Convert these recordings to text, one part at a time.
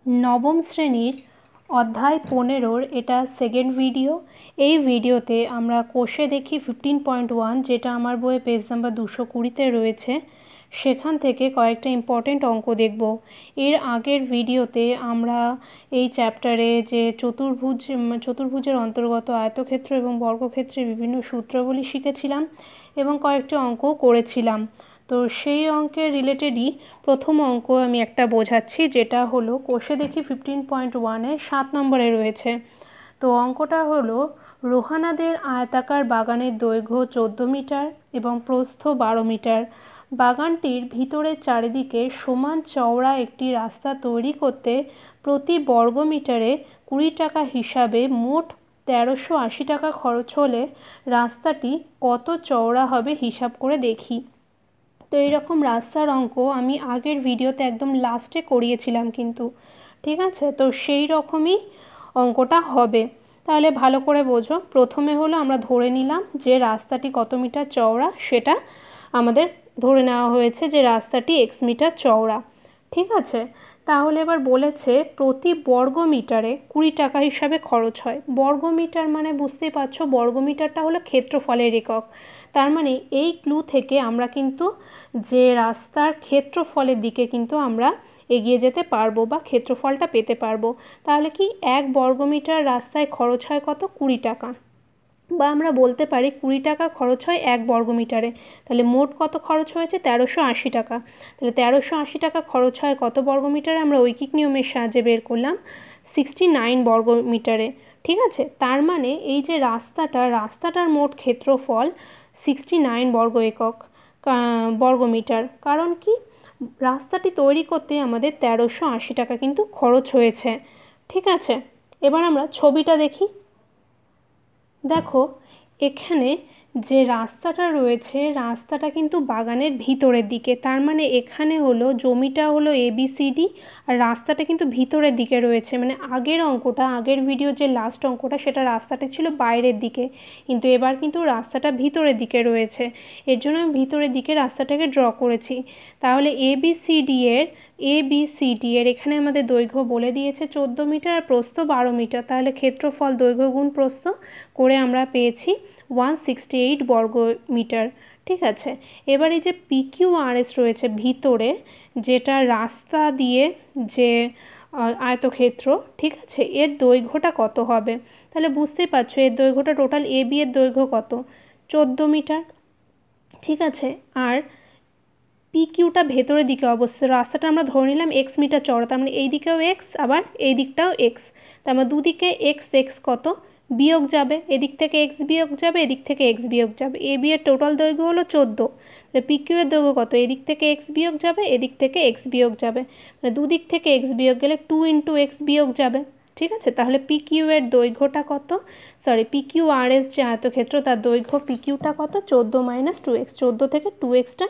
नवम श्रेणीर अध्याय 15 এটা সেকেন্ড ভিডিও। এই ভিডিওতে আমরা কোষে দেখি 15.1 যেটা আমার বইয়ে পেজ নাম্বার 220-তে রয়েছে, সেখান থেকে কয়েকটা ইম্পর্টেন্ট অঙ্ক দেখব। এর আগের ভিডিওতে আমরা এই চ্যাপ্টারে যে চতুর্ভুজের অন্তর্গত আয়তক্ষেত্র এবং বর্গক্ষেত্রের বিভিন্ন সূত্রাবলী শিখেছিলাম এবং কয়েকটি অঙ্কও করেছিলাম। তো সেই অঙ্কের রিলেটেডই প্রথম অঙ্ক আমি একটা বোঝাচ্ছি, যেটা হলো কোষে দেখি 15.1-এর 7 নম্বরে রয়েছে। তো অঙ্কটা হলো রোহানাদের আয়তাকার বাগানের দৈর্ঘ্য 14 মিটার এবং প্রস্থ 12 মিটার। বাগানটির ভিতরের চারিদিকে সমান চওড়া একটি রাস্তা তৈরি করতে প্রতি বর্গ মিটারে 20 টাকা হিসাবে মোট 1380 টাকা খরচ হলে রাস্তাটি কত চওড়া হবে হিসাব করে দেখি। তো এইরকম রাস্তার অঙ্ক আমি আগের ভিডিওতে একদম লাস্টে করিয়েছিলাম কিন্তু, ঠিক আছে? তো সেই রকমই অঙ্কটা হবে, তাহলে ভালো করে বোঝো। প্রথমে হলো আমরা ধরে নিলাম যে রাস্তাটি কত মিটার চওড়া, সেটা আমাদের ধরে নেওয়া হয়েছে যে রাস্তাটি এক্স মিটার চওড়া, ঠিক আছে? তাহলে এবার বলেছে প্রতি বর্গ মিটারে 20 টাকা হিসাবে খরচ হয়। বর্গ মিটার মানে বুঝতেই পারছো, বর্গ মিটারটা হলো ক্ষেত্রফলের একক। তার মানে এই ক্লু থেকে আমরা কিন্তু যে রাস্তার ক্ষেত্রফলের দিকে কিন্তু আমরা এগিয়ে যেতে পারবো বা ক্ষেত্রফলটা পেতে পারবো। তাহলে কি 1 বর্গমিটার রাস্তায় খরচ হয় কত? 20 টাকা, বা আমরা বলতে পারি 20 টাকা খরচ হয় 1 বর্গমিটারে। তাহলে মোট কত খরচ হয়েছে? 1380 টাকা। তাহলে 1380 টাকা খরচ হয় কত বর্গমিটারে? আমরা ঐকিক নিয়মের সাহায্যে বের করলাম 69 বর্গমিটারে, ঠিক আছে? তার মানে এই যে রাস্তাটার মোট ক্ষেত্রফল 69 বর্গমিটার। কারণ কি, রাস্তাটি তৈরি করতে আমাদের 1380 টাকা কিন্তু খরচ হয়েছে, ঠিক আছে? এবার আমরা ছবিটা দেখি। দেখো এখানে যে রাস্তাটা রয়েছে, রাস্তাটা কিন্তু বাগানের ভিতরের দিকে। তার মানে এখানে হলো জমিটা হলো ABCD আর রাস্তাটা কিন্তু ভিতরের দিকে রয়েছে। মানে আগের ভিডিও যে লাস্ট অঙ্কটা, সেটা রাস্তাটা ছিল বাইরের দিকে, কিন্তু এবার কিন্তু রাস্তাটা ভিতরের দিকে রয়েছে। এর জন্য আমি ভিতরের দিকে রাস্তাটাকে ড্র করেছি। তাহলে ABCD এর এখানে আমাদের দৈর্ঘ্য বলে দিয়েছে 14 মিটার আর প্রস্থ 12 মিটার। তাহলে ক্ষেত্রফল দৈর্ঘ্য গুণ প্রস্থ করে আমরা পেয়েছি 168 বর্গমিটার, ঠিক আছে? এবার এই যে PQRS রয়েছে ভিতরে, যেটা রাস্তা দিয়ে যে আয়তক্ষেত্র, ঠিক আছে, এর দৈর্ঘ্যটা কত হবে? তাহলে বুঝতেই পারছো এর দৈর্ঘ্যটা টোটাল AB এর দৈর্ঘ্য কত? 14 মিটার, ঠিক আছে? আর PQটা ভেতরের দিকে অবস্থিত। রাস্তাটা আমরা ধরে নিলাম x মিটার চওড়া, তার মানে এই দিকেও x আবার এই দিকটাও x। তার মানে দুদিকে x কত বিয়োগ যাবে, এদিক থেকে x বিয়োগ যাবে, এদিক থেকে x বিয়োগ যাবে। AB এর টোটাল দৈর্ঘ্য হলো 14, তাহলে PQ এর দৈর্ঘ্য কত? এদিক থেকে x বিয়োগ যাবে, এদিক থেকে x বিয়োগ যাবে, মানে দুদিক থেকে x বিয়োগ গেলে 2 × x বিয়োগ যাবে, ঠিক আছে? তাহলে PQ এর দৈর্ঘ্যটা কত? PQRS যে আয়তক্ষেত্র, তার দৈর্ঘ্য PQটা কত? 14 - 2x। 14 থেকে 2xটা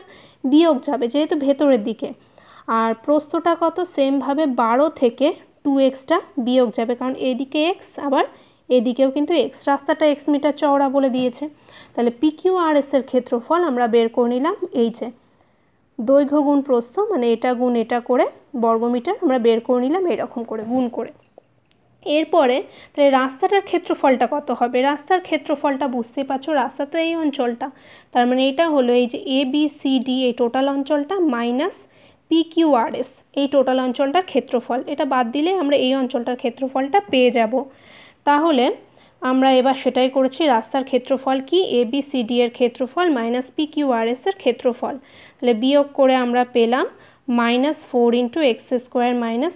বিয়োগ যাবে যেহেতু ভেতরের দিকে। আর প্রস্থটা কত? সেমভাবে 12 থেকে 2xটা বিয়োগ যাবে, কারণ এদিকে x আবার এদিকেও কিন্তু x। রাস্তাটা x মিটার চওড়া বলে দিয়েছে। তাহলে PQRS এর ক্ষেত্রফল আমরা বের করে নিলাম, এই যে দৈর্ঘ্য গুণ প্রস্থ, মানে এটা গুণ এটা করে বর্গমিটার আমরা বের করে নিলাম এরকম করে গুণ করে। এরপরে তাহলে রাস্তাটার ক্ষেত্রফলটা কত হবে? রাস্তার ক্ষেত্রফলটা বুঝতেই পারছো, রাস্তা তো এই অঞ্চলটা, তার মানে এটা হলো এই যে ABCD এই টোটাল অঞ্চলটা মাইনাস PQRS এই টোটাল অঞ্চলটার ক্ষেত্রফল। এটা বাদ দিলে আমরা এই অঞ্চলটার ক্ষেত্রফলটা পেয়ে যাব। তাহলে আমরা এবার সেটাই করেছি। রাস্তার ক্ষেত্রফল কি? ABCD এর ক্ষেত্রফল মাইনাস PQRS এর ক্ষেত্রফল। তাহলে বিয়োগ করে আমরা পেলাম -4 × x²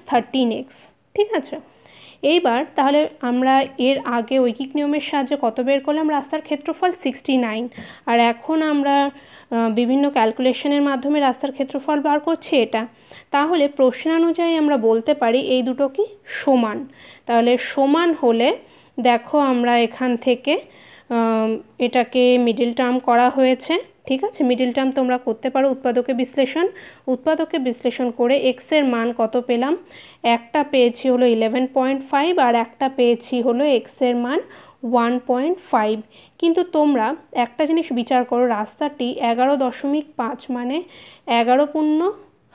- 13x, ঠিক আছে? এইবার তাহলে আমরা এর আগে ঐকিক নিয়মের সাহায্যে কত বের করলাম? রাস্তার ক্ষেত্রফল 69, আর এখন আমরা বিভিন্ন ক্যালকুলেশনের মাধ্যমে রাস্তার ক্ষেত্রফল বার করছি এটা। তাহলে প্রশ্নানুযায়ী আমরা বলতে পারি এই দুটো কি সমান। তাহলে সমান হলে দেখো আমরা এখান থেকে এটাকে মিডল টার্ম করা হয়েছে, ঠিক আছে? মিডল টার্ম তোমরা করতে পারো উৎপাদকে বিশ্লেষণ করে x এর মান কত পেলাম? একটা পেয়েছি হলো 11.5 আর একটা পেয়েছি হলো x এর মান 1.5। কিন্তু তোমরা একটা জিনিস বিচার করো, রাস্তাটি 11.5 মানে 11 পূর্ণ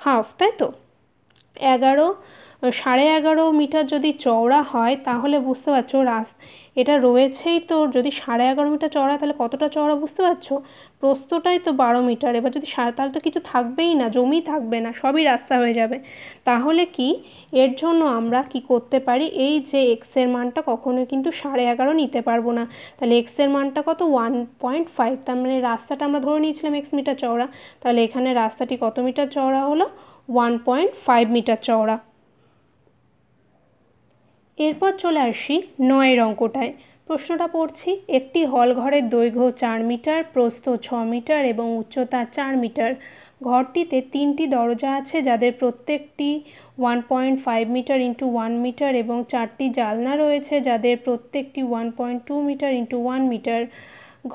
হাফ, তাই তো? 11 11.5 মিটার যদি চওড়া হয় তাহলে বুঝতে পারছো এটা রয়েছেই তো, যদি 11.5 মিটার চওড়া তাহলে কতটা চওড়া বুঝতে পারছো? প্রস্থটাই তো 12 মিটার। এবার যদি তাহলে তো কিছু থাকবেই না, জমি থাকবে না, সবই রাস্তা হয়ে যাবে। তাহলে কি এর জন্য আমরা কি করতে পারি, এই যে এক্সের মানটা কখনোই কিন্তু 11.5 নিতে পারবো না। তাহলে এক্সের মানটা কত? 1.5। তার মানে রাস্তাটা আমরা ধরে নিয়েছিলাম x মিটার চওড়া, তাহলে এখানে রাস্তাটি কত মিটার চওড়া হলো? 1.5 মিটার চওড়া। এরপর চলে আসি 9 অঙ্কটায়। প্রশ্নটা পড়ছি, একটি হল ঘরের দৈর্ঘ্য 4 মিটার, প্রস্থ 6 মিটার এবং উচ্চতা 4 মিটার। ঘরটিতে 3টি দরজা আছে যাদের প্রত্যেকটি 1.5 মিটার ইন্টু 1 মিটার এবং 4টি জানলা রয়েছে যাদের প্রত্যেকটি 1.2 মিটার ইন্টু 1 মিটার।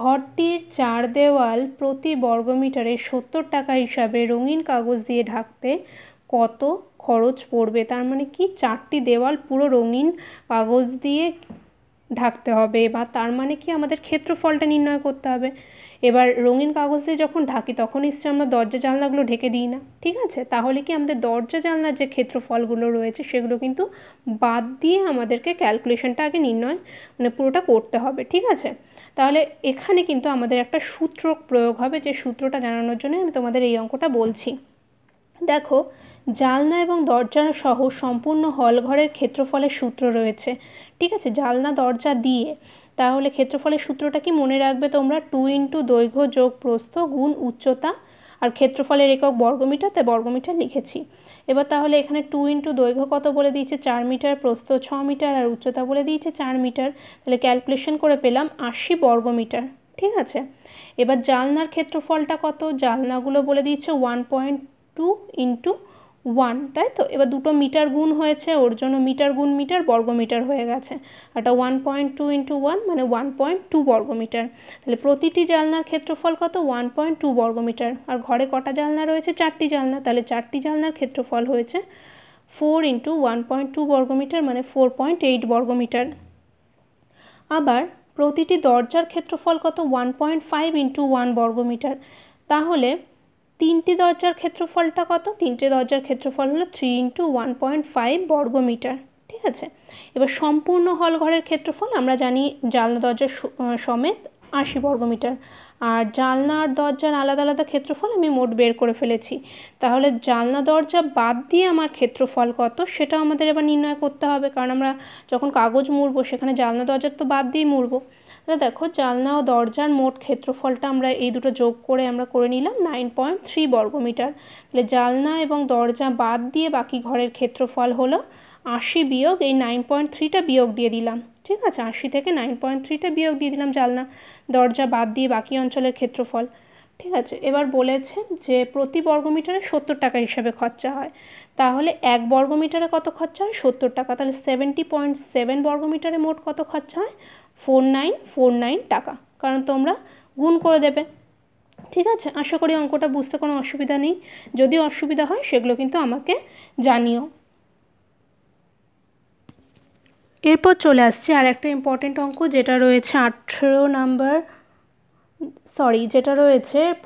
ঘরটির 4 দেওয়াল প্রতি বর্গমিটারে 70 টাকা হিসাবে রঙিন কাগজ দিয়ে ঢাকতে কত খরচ পড়বে? তার মানে কি 4টি দেওয়াল পুরো রঙিন কাগজ দিয়ে ঢাকতে হবে, বা তার মানে কি আমাদের ক্ষেত্রফলটা নির্ণয় করতে হবে। এবার রঙিন কাগজ দিয়ে যখন ঢাকি তখন নিশ্চয়ই আমরা দরজা জানলাগুলো ঢেকে দিই না, ঠিক আছে? তাহলে কি আমাদের দরজা জানলার যে ক্ষেত্রফলগুলো রয়েছে সেগুলো কিন্তু বাদ দিয়ে আমাদেরকে ক্যালকুলেশনটা আগে নির্ণয় পুরোটা করতে হবে, ঠিক আছে? তাহলে এখানে কিন্তু আমাদের একটা সূত্র প্রয়োগ হবে, যে সূত্রটা জানানোর জন্য আমি তোমাদের এই অঙ্কটা বলছি। দেখো, জানলা এবং দরজা সহ সম্পূর্ণ হল ঘরের ক্ষেত্রফলের সূত্র রয়েছে, ঠিক আছে? জানলা দরজা দিয়ে, তাহলে ক্ষেত্রফলের সূত্রটা কি মনে রাখবে তোমরা? 2 ইন্টু দৈর্ঘ্য যোগ প্রস্থ গুণ উচ্চতা, আর ক্ষেত্রফলের একক বর্গমিটার, তাই বর্গমিটার লিখেছি। এবার তাহলে এখানে 2 ইন্টু দৈর্ঘ্য কত বলে দিয়েছে? 4 মিটার, প্রস্থ 6 মিটার আর উচ্চতা বলে দিয়েছে 4 মিটার। তাহলে ক্যালকুলেশন করে পেলাম 80 বর্গমিটার, ঠিক আছে? এবার জানলার ক্ষেত্রফলটা কত? জানলাগুলো বলে দিয়েছে 1.2 ইন্টু 1, তাই তো? এবার দুটো মিটার গুণ হয়েছে, ওর জন্য মিটার গুণ মিটার বর্গমিটার হয়ে গেছে। এটা 1.2 ইন্টু 1 মানে 1.2 বর্গমিটার। তাহলে প্রতিটি জানলার ক্ষেত্রফল কত? 1.2 বর্গমিটার। আর ঘরে কটা জানলা রয়েছে? 4টি জানলা, তাহলে 4টি জানলার ক্ষেত্রফল হয়েছে 4 ইন্টু 1.2 বর্গমিটার মানে 4.8 বর্গমিটার। আবার প্রতিটি দরজার ক্ষেত্রফল কত? 1.5 ইন্টু 1 বর্গমিটার। তাহলে 3টি দরজার ক্ষেত্রফলটা কত? 3টে দরজার ক্ষেত্রফল হলো 3 ইন্টু 1.5 বর্গমিটার, ঠিক আছে? এবার সম্পূর্ণ হল ঘরের ক্ষেত্রফল আমরা জানি জানলা দরজার সমেত 80 বর্গমিটার, আর জানলা আর দরজার আলাদা আলাদা ক্ষেত্রফল আমি মোট বের করে ফেলেছি। তাহলে জানলা দরজা বাদ দিয়ে আমার ক্ষেত্রফল কত সেটা আমাদের এবার নির্ণয় করতে হবে, কারণ আমরা যখন কাগজ মুড়বো সেখানে জানলা দরজার তো বাদ দিয়েই মুড়বো। তাহলে দেখো, জানলা ও দরজার মোট ক্ষেত্রফলটা আমরা এই দুটো যোগ করে আমরা করে নিলাম 9.3 বর্গমিটার। তাহলে জানলা এবং দরজা বাদ দিয়ে বাকি ঘরের ক্ষেত্রফল হলো 80 বিয়োগ এই 9.3টা বিয়োগ দিয়ে দিলাম, ঠিক আছে? 80 থেকে 9.3টা বিয়োগ দিয়ে দিলাম জানলা দরজা বাদ দিয়ে বাকি অঞ্চলের ক্ষেত্রফল, ঠিক আছে? এবার বলেছে যে প্রতি বর্গমিটারে 70 টাকা হিসাবে খরচা হয়। তাহলে 1 বর্গমিটারে কত খরচা হয়? 70 টাকা। তাহলে 70.7 বর্গমিটারে মোট কত খরচা হয়? 4949 টাকা, কারণ তোমরা গুণ করে দেবে, ঠিক আছে? আশা করি অঙ্কটা বুঝতে কোনো অসুবিধা নেই। যদি অসুবিধা হয় সেগুলো কিন্তু আমাকে জানিও। এরপর চলে আসছে আর একটা ইম্পর্টেন্ট অঙ্ক, যেটা রয়েছে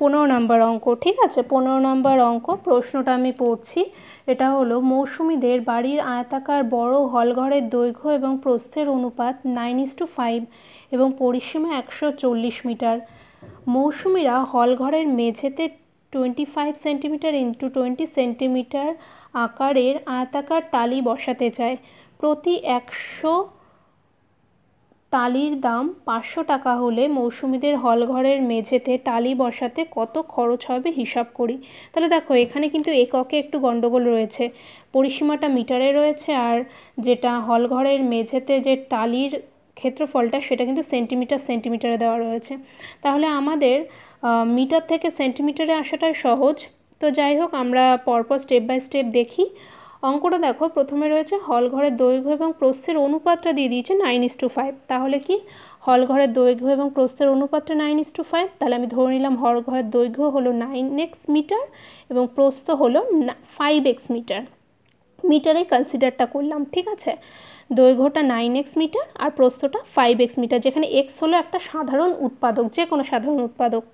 15 নম্বর অঙ্ক, ঠিক আছে? 15 নম্বর অঙ্ক। প্রশ্নটা আমি পড়ছি। এটা হলো, মৌসুমীদের বাড়ির আয়তাকার বড় হলঘরের দৈর্ঘ্য এবং প্রস্থের অনুপাত 9:5 এবং পরিসীমা 140 মিটার। মৌসুমীরা হলঘরের মেঝেতে 25 সেন্টিমিটার ইন্টু 20 সেন্টিমিটার আকারের আয়তাকার টালি বসাতে চায়। প্রতি 100 টালির দাম 500 টাকা হলে মৌসুমীদের হলঘরের মেঝেতে টালি বসাতে কত খরচ হবে হিসাব করি। তাহলে দেখো, এখানে কিন্তু এককে একটু গন্ডগোল রয়েছে, পরিসীমাটা মিটারে রয়েছে, আর যেটা হলঘরের মেঝেতে যে টালির ক্ষেত্রফলটা সেটা কিন্তু সেন্টিমিটারে দেওয়া রয়েছে। তাহলে আমাদের মিটার থেকে সেন্টিমিটারে আসাটাই সহজ। তো যাই হোক, আমরা পরপর স্টেপ বাই স্টেপ দেখি। অঙ্কটা দেখো, প্রথমে রয়েছে হলঘরের দৈর্ঘ্য এবং প্রস্থের অনুপাতটা দিয়ে দিয়েছে 9:5। তাহলে কি হলঘরের দৈর্ঘ্য এবং প্রস্থের অনুপাতটা 9:5, তাহলে আমি ধরে নিলাম হলঘরের দৈর্ঘ্য হলো 9x মিটার এবং প্রস্থ হলো 5x মিটার। মিটারে কনসিডারটা করলাম, ঠিক আছে? দৈর্ঘ্যটা 9x মিটার আর প্রস্থটা 5x মিটার, যেখানে x হলো একটা সাধারণ উৎপাদক, যে কোনো সাধারণ উৎপাদক।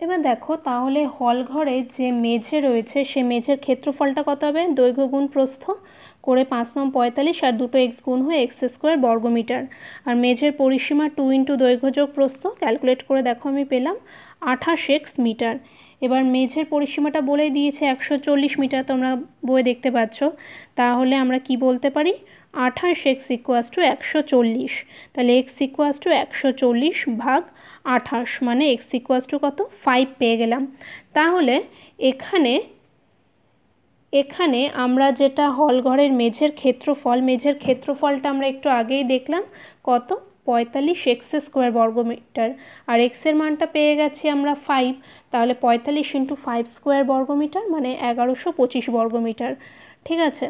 এবার দেখো তাহলে হল ঘরে যে মেঝে রয়েছে সে মেঝের ক্ষেত্রফলটা কত হবে, দৈর্ঘ্য গুণ প্রস্থ করে 5 9 45 আর দুটো এক্স গুণ হয়ে এক্স স্কোয়ার বর্গমিটার। আর মেঝের পরিসীমা 2 ইন্টু দৈর্ঘ্য যোগ প্রস্থ, ক্যালকুলেট করে দেখো আমি পেলাম 28 এক্স মিটার। এবার মেঝের পরিসীমাটা বলেই দিয়েছে 140 মিটার, তোমরা বইয়ে দেখতে পাচ্ছ। তাহলে আমরা কি বলতে পারি, 28 এক্স ইকুয়াস টু 140। তাহলে এক্স ইকুয়াস টু 140 ভাগ 28 মানে এক্স ইকুয়াস টু কত, 5 পেয়ে গেলাম। তাহলে এখানে এখানে আমরা যেটা হল ঘরের মেঝের ক্ষেত্রফলটা আমরা একটু আগেই দেখলাম কত, 45 এক্স স্কোয়ার বর্গমিটার। আর এক্সের মানটা পেয়ে গেছি আমরা 5, তাহলে 45 ইন্টু 5 স্কোয়ার বর্গমিটার মানে 1125 বর্গমিটার। ঠিক আছে,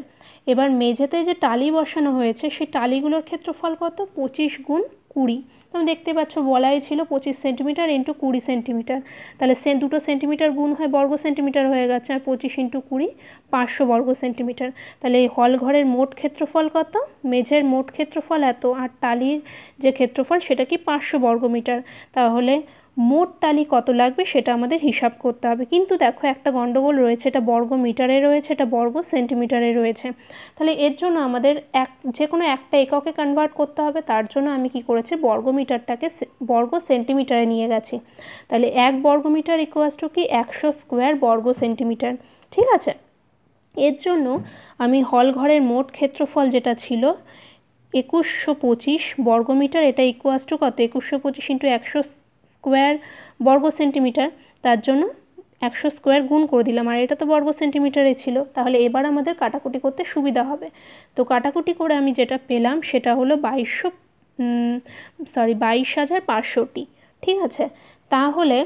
এবার মেঝেতে যে টালি বসানো হয়েছে সেই টালিগুলোর ক্ষেত্রফল কত, 25 গুণ 20। তোমরা দেখতে পাচ্ছ বলাই ছিল 25 সেন্টিমিটার ইন্টু 20 সেন্টিমিটার, তাহলে দুটো সেন্টিমিটার গুণ হয় বর্গ সেন্টিমিটার হয়ে গেছে, আর 25 ইন্টু 20 500 বর্গ সেন্টিমিটার। তাহলে এই হল ঘরের মোট ক্ষেত্রফল কত, মেঝের মোট ক্ষেত্রফল এত, আর টালির যে ক্ষেত্রফল সেটা কি 500 বর্গমিটার। তাহলে মোট টালি কত লাগবে সেটা আমাদের হিসাব করতে হবে। কিন্তু দেখো একটা গন্ডগোল রয়েছে, এটা বর্গ মিটারে রয়েছে, এটা বর্গ সেন্টিমিটারে রয়েছে। তাহলে এর জন্য আমাদের যে কোনো একটা এককে কনভার্ট করতে হবে। তার জন্য আমি কি করেছি, বর্গ মিটারটাকে বর্গ সেন্টিমিটারে নিয়ে গেছি। তাহলে 1 বর্গ মিটার ইকুয়াস টু কি 100 স্কোয়ার বর্গ সেন্টিমিটার। ঠিক আছে, এর জন্য আমি হল ঘরের মোট ক্ষেত্রফল যেটা ছিল 2125 বর্গমিটার, এটা ইকুয়াস টু কত, 2125 ইন্টু 100 স্কোয়ার বর্গ সেন্টিমিটার, তার জন্য 100 স্কোয়ার গুণ করে দিলাম, আর এটা তো বর্গ সেন্টিমিটারে ছিল। তাহলে এবার আমাদের কাটাকুটি করতে সুবিধা হবে। তো কাটাকুটি করে আমি যেটা পেলাম সেটা হলো 22,500টি। ঠিক আছে, তাহলে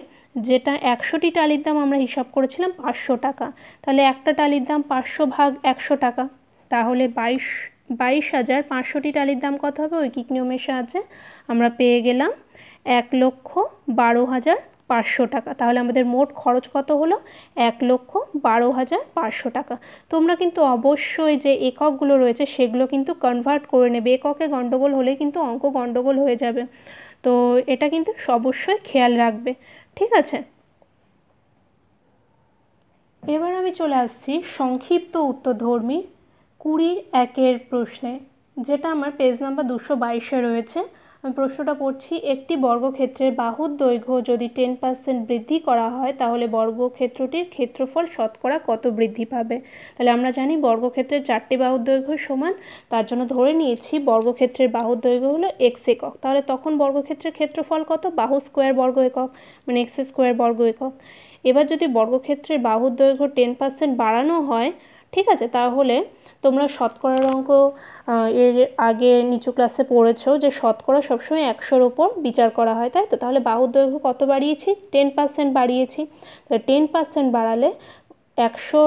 যেটা 100টি টালির দাম আমরা হিসাব করেছিলাম 500 টাকা, তাহলে একটা টালির দাম 500 ভাগ 100 টাকা, তাহলে 22,500টি টালির দাম কত হবে, ঐকিক নিয়মের সাহায্যে আমরা পেয়ে গেলাম 1,12,500 টাকা। তাহলে আমাদের মোট খরচ কত হলো, 1,12,500 টাকা। তোমরা কিন্তু অবশ্যই যে এককগুলো রয়েছে সেগুলো কিন্তু কনভার্ট করে নেবে, এককে গন্ডগোল হলে কিন্তু অঙ্ক গন্ডগোল হয়ে যাবে। তো এটা কিন্তু অবশ্যই খেয়াল রাখবে। ঠিক আছে, এবার আমি চলে আসছি সংক্ষিপ্ত উত্তরধর্মী 20-1 প্রশ্নে, যেটা আমার পেজ নাম্বার 222-এ রয়েছে। আমি প্রশ্নটা পড়ছি, একটি বর্গক্ষেত্রের বাহুর দৈর্ঘ্য যদি 10% বৃদ্ধি করা হয় তাহলে বর্গক্ষেত্রটির ক্ষেত্রফল শতকরা কত বৃদ্ধি পাবে। তাহলে আমরা জানি বর্গক্ষেত্রের 4টি বাহুর দৈর্ঘ্য সমান, তার জন্য ধরে নিয়েছি বর্গক্ষেত্রের বাহুর দৈর্ঘ্য হলো এক্স একক। তাহলে তখন বর্গক্ষেত্রের ক্ষেত্রফল কত, বাহু স্কোয়ার বর্গ একক মানে এক্স স্কোয়ার বর্গ একক। এবার যদি বর্গক্ষেত্রের বাহুর দৈর্ঘ্য 10% বাড়ানো হয়, ঠিক আছে, তাহলে তোমরা শতকরার অঙ্ক এর আগে নিচু ক্লাসে পড়েছো যে শতকরা সবসময় 100-র ওপর বিচার করা হয়, তাই তো। তাহলে বাহুর দৈর্ঘ্য কত বাড়িয়েছি, 10% বাড়িয়েছি। তাহলে 10% বাড়ালে 100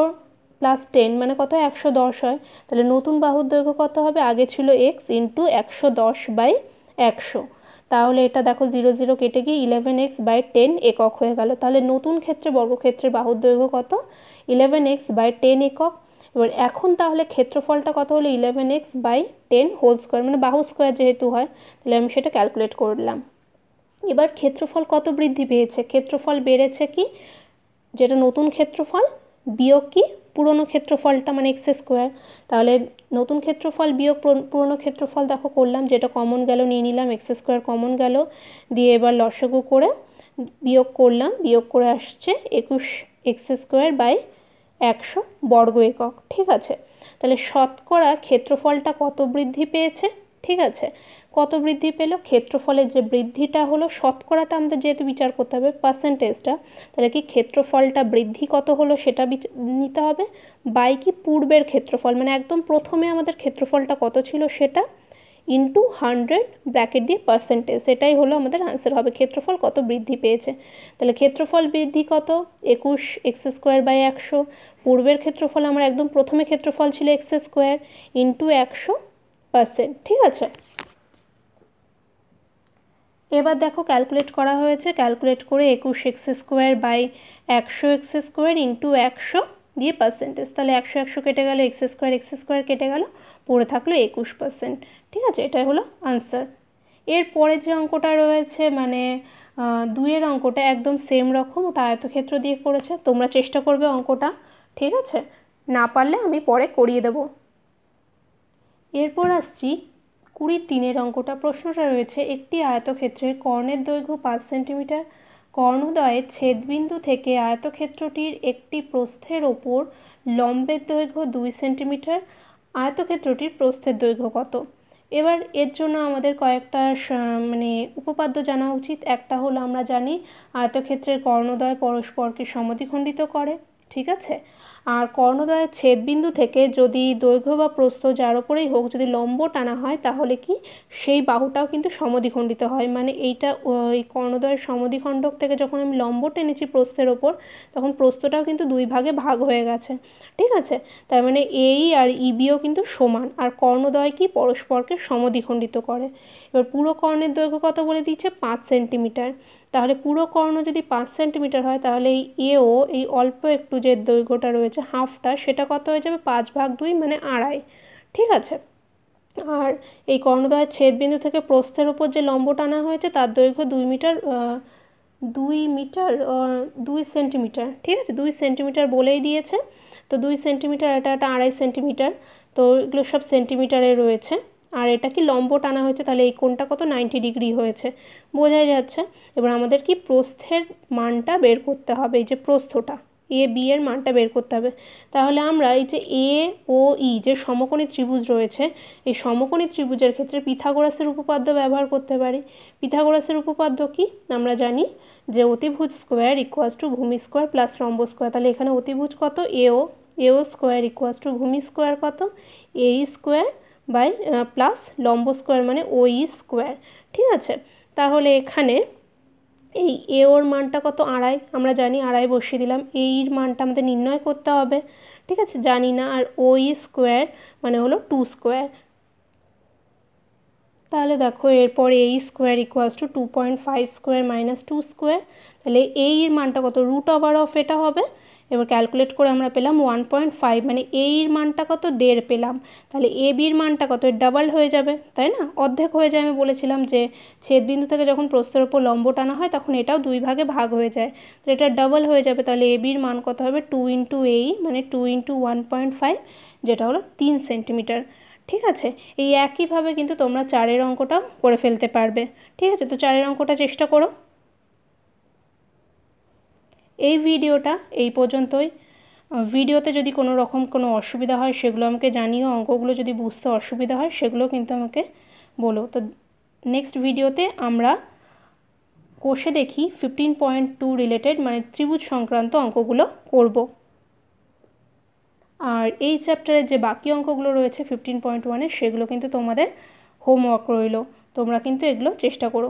প্লাস 10 মানে কত, 110 হয়। তাহলে নতুন বাহুর দৈর্ঘ্য কত হবে, আগে ছিল এক্স ইন্টু 110/100। তাহলে এটা দেখো 0 0 কেটে গিয়ে 11x/10 একক হয়ে গেল। তাহলে নতুন ক্ষেত্রে বর্গক্ষেত্রের বাহুর দৈর্ঘ্য কত, 11x/10 একক। এবার এখন তাহলে ক্ষেত্রফলটা কত হলো, 11x/10 হোল স্কোয়ার মানে বাহু স্কোয়ার যেহেতু হয়, তাহলে আমি সেটা ক্যালকুলেট করলাম। এবার ক্ষেত্রফল কত বৃদ্ধি পেয়েছে, ক্ষেত্রফল বেড়েছে কি, যেটা নতুন ক্ষেত্রফল বিয়োগ কি পুরনো ক্ষেত্রফলটা মানে এক্স স্কোয়ার। তাহলে নতুন ক্ষেত্রফল বিয়োগ পুরনো ক্ষেত্রফল দেখো করলাম, যেটা কমন গেল নিয়ে নিলাম, এক্স স্কোয়ার কমন গেল, দিয়ে এবার লসাগু করে বিয়োগ করলাম, বিয়োগ করে আসছে 21x² বর্গ একক। ঠিক আছে, তাহলে শতকরা ক্ষেত্রফলটা কত বৃদ্ধি পেয়েছে, ঠিক আছে, কত বৃদ্ধি পেল, ক্ষেত্রফলের যে বৃদ্ধিটা হলো, শতকরাটা আমাদের যেহেতু বিচার করতে হবে পার্সেন্টেজটা, তাহলে কি ক্ষেত্রফলটা বৃদ্ধি কত হলো সেটা নিতে হবে, বাই কি পূর্বের ক্ষেত্রফল মানে একদম প্রথমে আমাদের ক্ষেত্রফলটা কত ছিল সেটা ইন্টু 100 ব্র্যাকেট দিয়ে পার্সেন্টেজ, সেটাই হলো আমাদের আনসার হবে ক্ষেত্রফল কত বৃদ্ধি পেয়েছে। তাহলে ক্ষেত্রফল বৃদ্ধি কত, 21x²/100। পূর্বের ক্ষেত্রফল আমার একদম প্রথমে ক্ষেত্রফল ছিল x² ইন্টু 100%। ঠিক আছে, এবার দেখো ক্যালকুলেট করা হয়েছে, ক্যালকুলেট করে 21x²/100x² ইন্টু 100 দিয়ে পার্সেন্টেজ, তাহলে 100 কেটে গেল, x² কেটে গেল, পড়ে থাকলো 21%। ঠিক আছে, এটাই হলো আনসার। এরপরে যে অঙ্কটা রয়েছে মানে দুইয়ের অঙ্কটা একদম সেম রকম, ওটা আয়তক্ষেত্র দিয়ে করেছে। তোমরা চেষ্টা করবে অঙ্কটা, ঠিক আছে? না পারলে আমি পরে করিয়ে দেব। এরপর আসছি 20-3 অঙ্কটা। প্রশ্নটা রয়েছে, একটি আয়তক্ষেত্রের কর্ণের দৈর্ঘ্য 5 সেন্টিমিটার, কর্ণদ্বয়ের ছেদবিন্দু থেকে আয়তক্ষেত্রটির একটি প্রস্থের ওপর লম্বের দৈর্ঘ্য 2 সেন্টিমিটার, আয়তক্ষেত্রটির প্রস্থের দৈর্ঘ্য কত? এবার এর জন্য আমাদের কয়েকটা মানে উপপাদ্য জানা উচিত। একটা হলো আমরা জানি আয়তক্ষেত্রের কর্ণদ্বয় পরস্পরকে সমদ্বিখণ্ডিত করে, ঠিক আছে? আর কর্ণদ্বয়ের ছেদবিন্দু থেকে যদি দৈর্ঘ্য বা প্রস্থ যার ওপরেই হোক যদি লম্ব টানা হয় তাহলে কি সেই বাহুটাও কিন্তু সমদ্বিখণ্ডিত হয়। মানে এইটা ওই কর্ণদ্বয়ের সমদ্বিখণ্ডক থেকে যখন আমি লম্ব টেনেছি প্রস্থের ওপর তখন প্রস্থটাও কিন্তু দুই ভাগে ভাগ হয়ে গেছে, ঠিক আছে? তার মানে এই আর ইবিও কিন্তু সমান, আর কর্ণদ্বয় কি পরস্পরকে সমদ্বিখণ্ডিত করে। এবার পুরো কর্ণের দৈর্ঘ্য কত বলে দিয়েছে? 5 সেন্টিমিটার। তাহলে পুরো কর্ণ যদি 5 সেন্টিমিটার হয় তাহলে এই এও এই অল্প একটু যে দৈর্ঘ্যটা রয়েছে হাফটা সেটা কত হয়ে যাবে? 5/2 মানে 2.5, ঠিক আছে? আর এই কর্ণদ্বয়ের ছেদবিন্দু থেকে প্রস্থের উপর যে লম্ব টানা হয়েছে তার দৈর্ঘ্য 2 সেন্টিমিটার, ঠিক আছে? 2 সেন্টিমিটার বলেই দিয়েছে। তো 2 সেন্টিমিটার, এটা 2.5 সেন্টিমিটার, তো এগুলো সব সেন্টিমিটারে রয়েছে। আর এটা কি লম্ব টানা হয়েছে, তাহলে এই কোণটা কত? 90 ডিগ্রি হয়েছে, বোঝাই যাচ্ছে। এবার আমাদের কি প্রস্থের মানটা বের করতে হবে, এই যে প্রস্থটা এ বি এর মানটা বের করতে হবে। তাহলে আমরা এই যে এ ও ই যে সমকোণী ত্রিভুজ রয়েছে এই সমকোণী ত্রিভুজের ক্ষেত্রে পিথাগোরাসের উপপাদ্য ব্যবহার করতে পারি। পিথাগোরাসের উপপাদ্য কি আমরা জানি যে অতিভুজ স্কোয়ার ইকুয়ালস টু ভূমি স্কোয়ার প্লাস লম্ব স্কোয়ার। তাহলে এখানে অতিভুজ কত? এও স্কোয়ার ইকুয়ালস টু ভূমি স্কোয়ার কত? এ স্কোয়ার বাই প্লাস লম্ব স্কোয়ার মানে ওই স্কোয়ার, ঠিক আছে? তাহলে এখানে এই এ ওর মানটা কত? 2.5, আমরা জানি 2.5 বসিয়ে দিলাম। এর মানটা আমাদের নির্ণয় করতে হবে, ঠিক আছে? জানি না। আর ওই স্কোয়ার মানে হলো 2 স্কোয়ার। তাহলে দেখো এরপর A square equals to 2.5 square minus 2 square. তাহলে এর মানটা কত? রুট ওভার অফ এটা হবে। এবার ক্যালকুলেট করে আমরা পেলাম 1.5, মানে এর মানটা কত? 1.5 পেলাম। তাহলে এ বির মানটা কত? ডাবল হয়ে যাবে, তাই না? অর্ধেক হয়ে যায়। আমি বলেছিলাম যে ছেদবিন্দু থেকে যখন প্রস্থের ওপর লম্ব টানা হয় তখন এটাও দুই ভাগে ভাগ হয়ে যায়, তো এটা ডাবল হয়ে যাবে। তাহলে এ বির মান কত হবে? 2 ইন্টু এ মানে 2 ইন্টু 1.5, যেটা হলো 3 সেন্টিমিটার, ঠিক আছে? এই একইভাবে কিন্তু তোমরা 4 অঙ্কটাও করে ফেলতে পারবে, ঠিক আছে? তো 4 অঙ্কটা চেষ্টা করো। এই ভিডিওটা এই পর্যন্তই। ভিডিওতে যদি কোনো রকম কোনো অসুবিধা হয় সেগুলো আমাকে জানিও। অঙ্কগুলো যদি বুঝতে অসুবিধা হয় সেগুলো কিন্তু আমাকে বলো। তো নেক্সট ভিডিওতে আমরা কোষে দেখি 15.2 রিলেটেড মানে ত্রিভুজ সংক্রান্ত অঙ্কগুলো করব। আর এই চ্যাপ্টারের যে বাকি অঙ্কগুলো রয়েছে 15.1-এর সেগুলো কিন্তু তোমাদের হোমওয়ার্ক রইল, তোমরা কিন্তু এগুলো চেষ্টা করো।